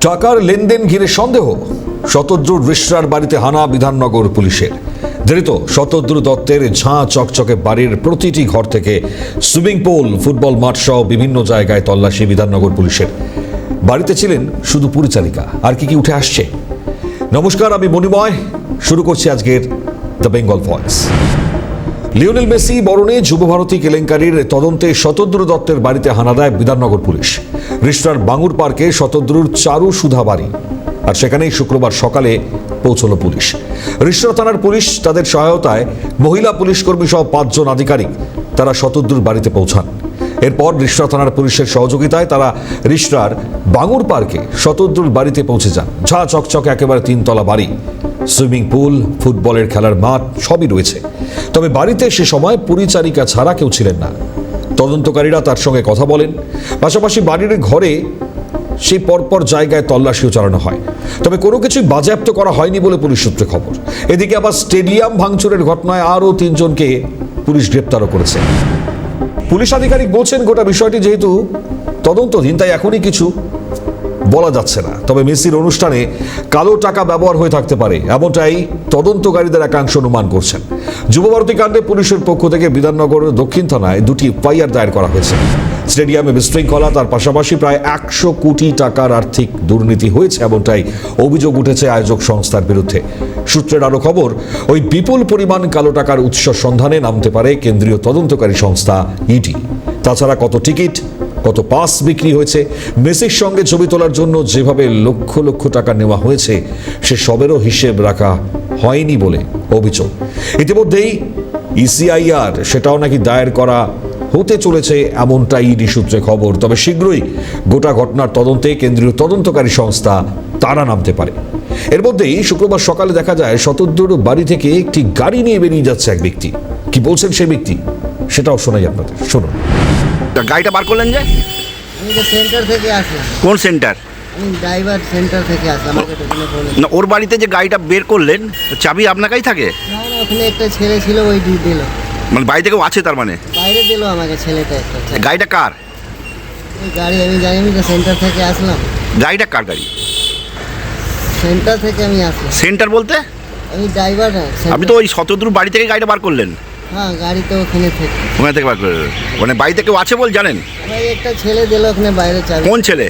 টাকার লেনদেন ঘিরে সন্দেহ, শতদ্রু রিশরার বাড়িতে হানা বিধাননগর পুলিশের। ধৃত শতদ্রু দত্তের ঝাঁ চকচকে বাড়ির প্রতিটি ঘর থেকে সুইমিং পুল, ফুটবল মাঠ সহ বিভিন্ন জায়গায় তল্লাশি বিধাননগর পুলিশের। বাড়িতে ছিলেন শুধু পরিচারিকা, আর কি কি উঠে আসছে। নমস্কার, আমি মণিময়। শুরু করছি আজকের the Bengal voice. Lionel Messi বরণে যুবভারতী কেলেঙ্কারির তদন্তে শতদ্রু দত্তের বাড়িতে হানা দেয় বিধাননগর পুলিশ। রিশরার বাঙুর পার্কে শতদ্রুর চারু সুধা বাড়ি, আর সেখানেই শুক্রবার সকালে পৌঁছল পুলিশ। রিশরা থানার পুলিশ তাদের সহায়তায় মহিলা পুলিশ কর্মী সহ 5 জন আধিকারিক তারা শতদ্রুর বাড়িতে পৌঁছান। এরপর রিশরা থানার পুলিশের সহযোগিতায় তারা রিশরার বাঙুর পার্কে শতদ্রুর বাড়িতে পৌঁছে যান। ঝাঁ চকচকে একেবারে 3 তলা বাড়ি, সুইমিং পুল, ফুটবলের খেলার মাঠ সবই রয়েছে। তবে বাড়িতে সে সময় পরিচারিকা ছাড়া কেউ ছিলেন না। তদন্তকারীরা তার সঙ্গে কথা বলেন, পাশাপাশি বাড়ির ঘরে সেই পরপর জায়গায় তল্লাশিও চালানো হয়। তবে কোনো কিছুই বাজেয়াপ্ত করা হয়নি বলে পুলিশ সূত্রে খবর। এদিকে আবার স্টেডিয়াম ভাঙচুরের ঘটনায় আরও 3 জনকে পুলিশ গ্রেপ্তারও করেছে। পুলিশ আধিকারিক বলছেন, গোটা বিষয়টি যেহেতু তদন্তধীন তাই এখনই কিছু বলা যাচ্ছে না। তবে মেসির অনুষ্ঠানে কালো টাকা ব্যবহার হয়ে থাকতে পারে, এমনটাই তদন্তকারীদের একাংশ অনুমান করছেন। যুবভারতী কাণ্ডে পুলিশের পক্ষ থেকে বিধাননগর দক্ষিণ থানায় 2টি এফআইআর দায়ের করা হয়েছে। স্টেডিয়ামে বিশৃঙ্খলা, তার পাশাপাশি প্রায় 100 কোটি টাকার আর্থিক দুর্নীতি হয়েছে, এমনটাই অভিযোগ উঠেছে আয়োজক সংস্থার বিরুদ্ধে। সূত্রের আরও খবর, ওই বিপুল পরিমাণ কালো টাকার উৎস সন্ধানে নামতে পারে কেন্দ্রীয় তদন্তকারী সংস্থা ইডি। তাছাড়া কত টিকিট, কত পাস বিক্রি হয়েছে, মেসির সঙ্গে ছবি তোলার জন্য যেভাবে লক্ষ লক্ষ টাকা নেওয়া হয়েছে, সে সবেরও হিসেব রাখা হয়নি বলে অভিযোগ। ইতিমধ্যেই ইসিআইআর সেটাও নাকি দায়ের করা হতে চলেছে, এমনটাই ইডি সূত্রে খবর। তবে শীঘ্রই গোটা ঘটনার তদন্তে কেন্দ্রীয় তদন্তকারী সংস্থা তারা নামতে পারে। এর মধ্যেই শুক্রবার সকালে দেখা যায় শতদ্রুর বাড়ি থেকে একটি গাড়ি নিয়ে বেরিয়ে যাচ্ছে এক ব্যক্তি। কি বলছেন সেই ব্যক্তি সেটাও শোনাই আপনাদের, শুনুন। গাড়িটা বার করলেন যে? আমি তো সেন্টার থেকে আসলাম। কোন সেন্টার? আমি ড্রাইভার সেন্টার থেকে আসলাম। আমাকে তো কোনো বলে না, ওর বাড়িতে যে গাড়িটা বের করলেন, চাবি আপনাকেই থাকে? না, ওখানে একটা ছেলে ছিল, ওই দিয়ে দিল। মানে বাড়ি থেকেও আছে তার মানে? বাইরে দিল আমাকে ছেলেটা একটা। গাড়িটা কার? ওই গাড়ি আমি জানি, আমি তো সেন্টার থেকে আসলাম। গাড়িটা কার গাড়ি? সেন্টার থেকে আমি আসলাম। সেন্টার বলতে? আমি ড্রাইভার না। আপনি তো ওই শতদ্রুর বাড়ি থেকে গাড়িটা বার করলেন? হ্যাঁ, গাড়ি তো ওখানে থেকে। ওখানে থেকে বার করলেন? মানে বাড়িতে কেউ আছে বল জানেন? ভাই একটা ছেলে দিল ওখানে বাইরে চাবি। কোন ছেলে?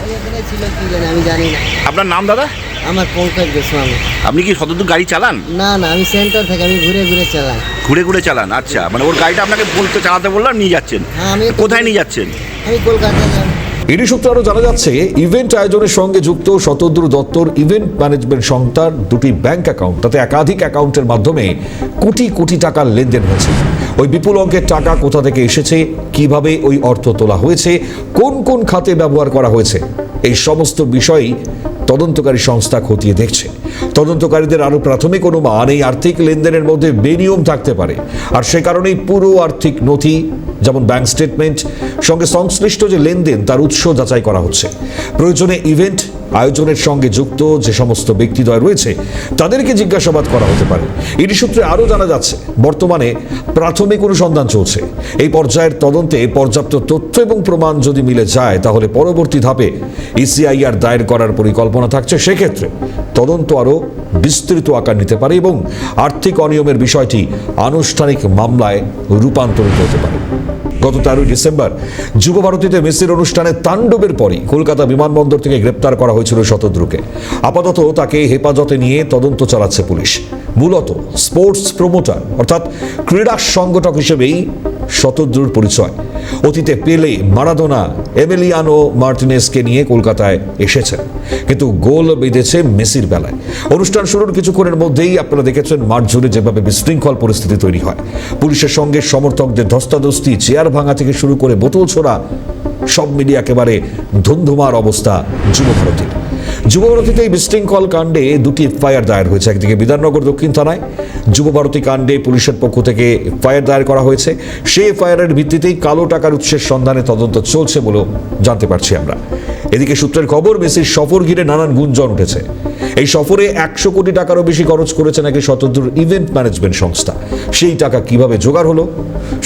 ওই এখানে ছিল, কি জানি আমি জানি না। আপনার নাম দাদা? আমার পঙ্কজ গোস্বামী। আপনি কি শতদ্রুর গাড়ি চালান? না না, আমি সেন্টার থেকে, আমি ঘুরে ঘুরে চালাই। ঘুরে ঘুরে চালান? আচ্ছা, মানে ওর গাড়িটা আপনাকে বলতে চালাতে বললাম, নিয়ে যাচ্ছেন? হ্যাঁ, আমি কোথায় নিয়ে যাচ্ছেন? আমি কলকাতা যাব। ইডি সূত্রে আরও জানা যাচ্ছে, ইভেন্ট আয়োজনের সঙ্গে যুক্ত শতদ্রু দত্তর ইভেন্ট ম্যানেজমেন্ট সংস্থার 2টি ব্যাংক অ্যাকাউন্ট, তাতে একাধিক অ্যাকাউন্টের মাধ্যমে কোটি কোটি টাকার লেনদেন হয়েছে। ওই বিপুল অঙ্কের টাকা কোথা থেকে এসেছে, কিভাবে ওই অর্থ তোলা হয়েছে, কোন কোন খাতে ব্যবহার করা হয়েছে, এই সমস্ত বিষয়ই তদন্তকারী সংস্থা খতিয়ে দেখছে। তদন্তকারীদের আরও প্রাথমিক অনুমান, এই আর্থিক লেনদেনের মধ্যে বেনিয়ম থাকতে পারে, আর সে কারণেই পুরো আর্থিক নথি, যেমন ব্যাংক স্টেটমেন্ট সঙ্গে সংশ্লিষ্ট যে লেনদেন তার উৎস যাচাই করা হচ্ছে। প্রয়োজনে ইভেন্ট আয়োজনের সঙ্গে যুক্ত যে সমস্ত ব্যক্তিদ্বয় রয়েছে তাদেরকে জিজ্ঞাসাবাদ করা হতে পারে। ইডি সূত্রে আরও জানা যাচ্ছে, বর্তমানে প্রাথমিক অনুসন্ধান চলছে। এই পর্যায়ের তদন্তে পর্যাপ্ত তথ্য এবং প্রমাণ যদি মিলে যায়, তাহলে পরবর্তী ধাপে ইসিআইআর দায়ের করার পরিকল্পনা থাকছে। সেক্ষেত্রে তদন্ত আরও বিস্তৃত আকার নিতে পারে এবং আর্থিক অনিয়মের বিষয়টি আনুষ্ঠানিক মামলায় রূপান্তরিত হতে পারে। গত 13 ডিসেম্বর যুবভারতীতে মেসির অনুষ্ঠানে তাণ্ডবের পরই কলকাতা বিমানবন্দর থেকে গ্রেপ্তার করা হয়েছিল শতদ্রুকে। আপাতত তাকে হেফাজতে নিয়ে তদন্ত চালাচ্ছে পুলিশ। মূলত স্পোর্টস প্রমোটার অর্থাৎ ক্রীড়া সংগঠক হিসেবেই শতদ্রুর পরিচয়। অতীতে পেলে, মারাদোনা, এমিলিয়ানো মার্টিনেজকে নিয়ে কলকাতায় এসেছেন, কিন্তু গোল বেঁধেছে মেসির বেলায়। অনুষ্ঠান শুরুর কিছুক্ষণের মধ্যেই আপনারা দেখেছেন মাঠ জুড়ে যেভাবে বিশৃঙ্খল পরিস্থিতি তৈরি হয়। পুলিশের সঙ্গে সমর্থকদের ধস্তাধস্তি, চেয়ার ভাঙা থেকে শুরু করে বোতল ছোড়া, সব মিলিয়ে একেবারে ধুন্ধুমার অবস্থা যুবভারতীর। যুবভারতীতে এই বিশৃঙ্খল কাণ্ডে 2টি এফআইআর দায়ের হয়েছে। একদিকে বিধাননগর দক্ষিণ থানায় যুবভারতী কাণ্ডে পুলিশের পক্ষ থেকে এফআইআর দায়ের করা হয়েছে। সেই এফআইআরের ভিত্তিতেই কালো টাকার উৎসের সন্ধানে তদন্ত চলছে বলেও জানতে পারছি আমরা। এদিকে সূত্রের খবর, মেসির সফর ঘিরে নানান গুঞ্জন উঠেছে। এই সফরে 100 কোটি টাকারও বেশি খরচ করেছে নাকি শতদ্রুর ইভেন্ট ম্যানেজমেন্ট সংস্থা। সেই টাকা কিভাবে জোগাড় হলো,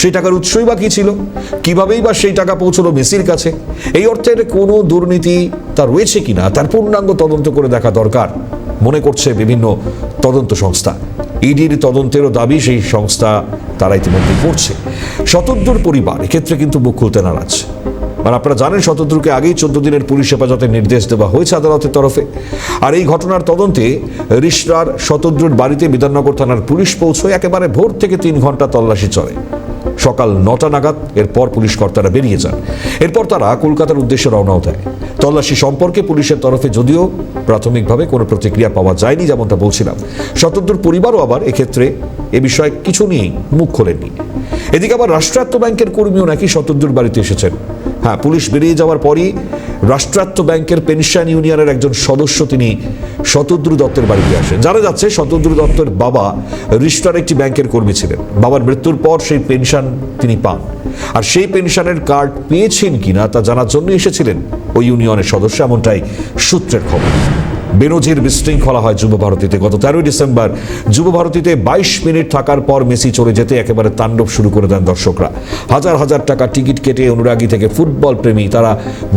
সেই টাকার উৎসই বা কি ছিল, কিভাবেই বা সেই টাকা পৌঁছলো মেসির কাছে, এই অর্থের কোনো দুর্নীতি তা রয়েছে কিনা তার পূর্ণাঙ্গ তদন্ত করে দেখা দরকার মনে করছে বিভিন্ন তদন্ত সংস্থা। ইডির তদন্তেরও দাবি সেই সংস্থা তারা ইতিমধ্যে করছে। শতদ্রুর পরিবার এক্ষেত্রে কিন্তু মুখ খুলতে নারাজ। আর আপনারা জানেন শতদ্রুকে আগেই 14 দিনের পুলিশ হেফাজতের নির্দেশ দেওয়া হয়েছে আদালতের তরফে। আর এই ঘটনার তদন্তে রিষড়ার শতদ্রুর বাড়িতে বিধাননগর থানার পুলিশ পৌঁছয় একেবারে ভোর থেকে 3 ঘন্টা তল্লাশি চলে। সকাল 9টা নাগাদ এরপর পুলিশ কর্তারা বেরিয়ে যান। এরপর তারা কলকাতার উদ্দেশ্যে রওনাও দেয়। তল্লাশি সম্পর্কে পুলিশের তরফে যদিও প্রাথমিকভাবে কোনো প্রতিক্রিয়া পাওয়া যায়নি, যেমনটা বলছিলাম। শতদ্রুর পরিবারও আবার এক্ষেত্রে এ বিষয়ে কিছু নিয়েই মুখ খোলেননি। এদিকে আবার রাষ্ট্রায়ত্ত ব্যাংকের কর্মীও নাকি শতদ্রুর বাড়িতে এসেছেন। হ্যাঁ, পুলিশ বেরিয়ে যাওয়ার পরই রাষ্ট্রায়ত্ত ব্যাংকের পেনশন ইউনিয়নের একজন সদস্য তিনি শতদ্রু দত্তের বাড়িতে আসেন। জানা যাচ্ছে শতদ্রু দত্তের বাবা রিষড়ার একটি ব্যাংকের কর্মী ছিলেন। বাবার মৃত্যুর পর সেই পেনশন তিনি পান, আর সেই পেনশনের কার্ড পেয়েছেন কিনা তা জানার জন্য এসেছিলেন ওই ইউনিয়নের সদস্য, এমনটাই সূত্রের খবর। বেনজির বিশৃঙ্খলা হয় যুবভারতীতে। গত 13 ডিসেম্বর যুবভারতীতে 22 মিনিট থাকার পর মেসি চলে যেতে একেবারে তাণ্ডব শুরু করে দেন দর্শকরা। হাজার হাজার টাকা টিকিট কেটে অনুরাগী থেকে ফুটবল প্রেমী তারা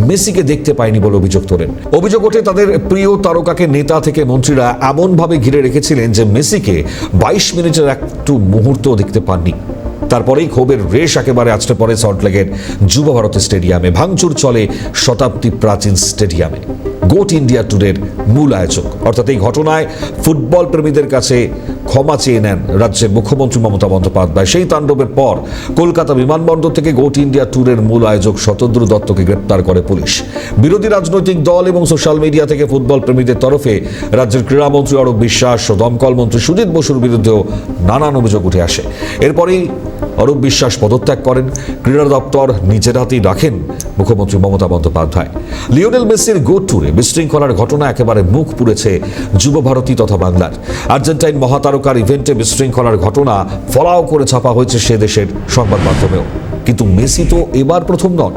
মেসিকে দেখতে পায়নি বলে অভিযোগ তোলেন। অভিযোগ ওঠে তাদের প্রিয় তারকাকে নেতা থেকে মন্ত্রীরা এমনভাবে ঘিরে রেখেছিলেন যে মেসিকে 22 মিনিটের একটু মুহূর্তও দেখতে পাননি। তারপরেই ক্ষোভের রেশ একেবারে আছড়ে পড়ে সল্টলেকের যুবভারতী স্টেডিয়ামে। ভাঙচুর চলে শতাব্দী প্রাচীন স্টেডিয়ামে। গোট ইন্ডিয়া ট্যুরের মূল আয়োজক, অর্থাৎ এই ঘটনায় ফুটবল প্রেমীদের কাছে ক্ষমা চেয়ে নেন রাজ্যের মুখ্যমন্ত্রী মমতা বন্দ্যোপাধ্যায়। সেই তাণ্ডবের পর কলকাতা বিমানবন্দর থেকে গোট ইন্ডিয়া ট্যুরের মূল আয়োজক শতদ্রু দত্তকে গ্রেপ্তার করে পুলিশ। বিরোধী রাজনৈতিক দল এবং সোশ্যাল মিডিয়া থেকে ফুটবল প্রেমীদের তরফে রাজ্যের ক্রীড়ামন্ত্রী অরূপ বিশ্বাস ও দমকল মন্ত্রী সুজিত বসুর বিরুদ্ধেও নানান অভিযোগ উঠে আসে। এরপরেই অরূপ বিশ্বাস পদত্যাগ করেন। ক্রীড়া দপ্তর নিজের হাতেই রাখেন মুখ্যমন্ত্রী মমতা বন্দ্যোপাধ্যায়। লিওনেল মেসির গোট ট্যুরে বিশৃঙ্খলার ঘটনা একেবারে মুখ পুড়েছে যুবভারতী তথা বাংলার। আর্জেন্টাইন মহাতারকার ইভেন্টে বিশৃঙ্খলার ঘটনা ফলাও করে ছাপা হয়েছে সে দেশের সংবাদ মাধ্যমেও। কিন্তু মেসি তো এবার প্রথম নন।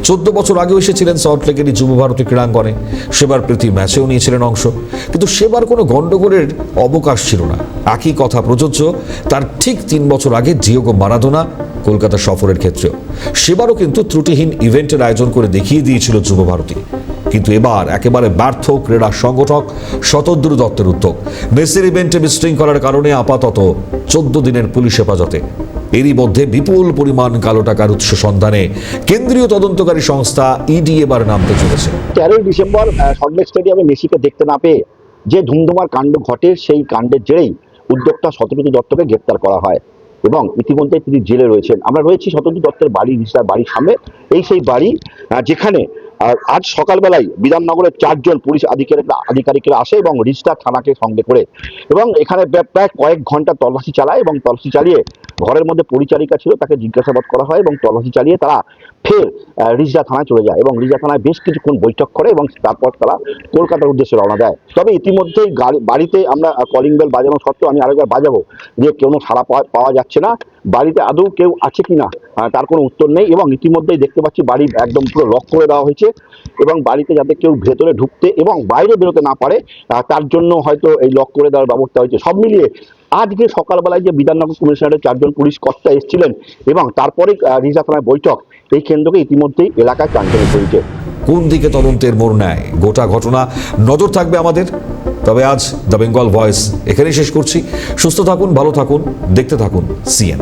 14 বছর আগেও এসেছিলেন সল্টলেকেরই যুবভারতী ক্রীড়াঙ্গনে। সেবার প্রীতি ম্যাচেও নিয়েছিলেন অংশ, কিন্তু সেবার কোনো গন্ডগোলের অবকাশ ছিল না। একই কথা প্রযোজ্য তার ঠিক 3 বছর আগে ডিয়েগো মারাদোনা কলকাতা সফরের ক্ষেত্রেও। সেবারও কিন্তু ত্রুটিহীন ইভেন্টের আয়োজন করে দেখিয়ে দিয়েছিল যুবভারতী। কিন্তু এবার একেবারে ব্যর্থ ক্রীড়া সংগঠক শতদ্রু দত্তের উদ্যোগ। মেসির ইভেন্টে বিশৃঙ্খলার কারণে আপাতত 14 দিনের পুলিশ হেফাজতে। এরই মধ্যে বিপুল পরিমাণ কালো টাকার উৎস সন্ধানে কেন্দ্রীয় তদন্তকারী সংস্থা ইডি এবার নামতে চলেছে। 13 ডিসেম্বর সল্টলেক স্টেডিয়ামে মেসিকে দেখতে না পেয়ে যে ধুমধুমার কাণ্ড ঘটে, সেই কাণ্ডের জেরেই উদ্যোক্তা শতদ্রু দত্তকে গ্রেপ্তার করা হয় এবং ইতিমধ্যে তিনি জেলে রয়েছেন। আমরা রয়েছি শতদ্রু দত্তের বাড়ি, রিষড়ার বাড়ির সামনে। সেই বাড়ি যেখানে আজ সকালবেলায় বিধাননগরের 4 জন পুলিশ আধিকারিকরা আসে এবং রিষড়া থানাকে সঙ্গে করে, এবং এখানে প্রায় কয়েক ঘন্টা তল্লাশি চালায় এবং তল্লাশি চালিয়ে ঘরের মধ্যে পরিচারিকা ছিল তাকে জিজ্ঞাসাবাদ করা হয় এবং তল্লাশি চালিয়ে তারা ফের রিষড়া থানায় চলে যায় এবং রিষড়া থানায় বেশ কিছুক্ষণ বৈঠক করে এবং তারপর তারা কলকাতার উদ্দেশ্যে রওনা দেয়। তবে ইতিমধ্যেই বাড়িতে আমরা কলিং বেল বাজানো সত্ত্বেও আমি আরেকবার বাজাবো যে কোনো সাড়া পাওয়া যাচ্ছে না। বাড়িতে আদৌ কেউ আছে কিনা তার কোনো উত্তর নেই এবং ইতিমধ্যেই দেখতে পাচ্ছি বাড়ি একদম পুরো লক করে দেওয়া হয়েছে এবং বাড়িতে যাতে কেউ ভেতরে ঢুকতে এবং বাইরে বেরোতে না পারে তার জন্য হয়তো এই লক করে দেওয়ার ব্যবস্থা হয়েছে। সব মিলিয়ে আজকে সকালবেলায় যে বিধাননগর কমিশনারের 4 জন পুলিশ কর্তা এসেছিলেন এবং তারপরে রিষড়া থানায় বৈঠক, এই কেন্দ্রকে ইতিমধ্যেই এলাকায় চাঞ্চল্য পড়েছে। কোন দিকে তদন্তের মোড় নেয় গোটা ঘটনা নজর থাকবে আমাদের। তবে আজ দ্য বেঙ্গল ভয়েস এখানেই শেষ করছি। সুস্থ থাকুন, ভালো থাকুন, দেখতে থাকুন সিএন।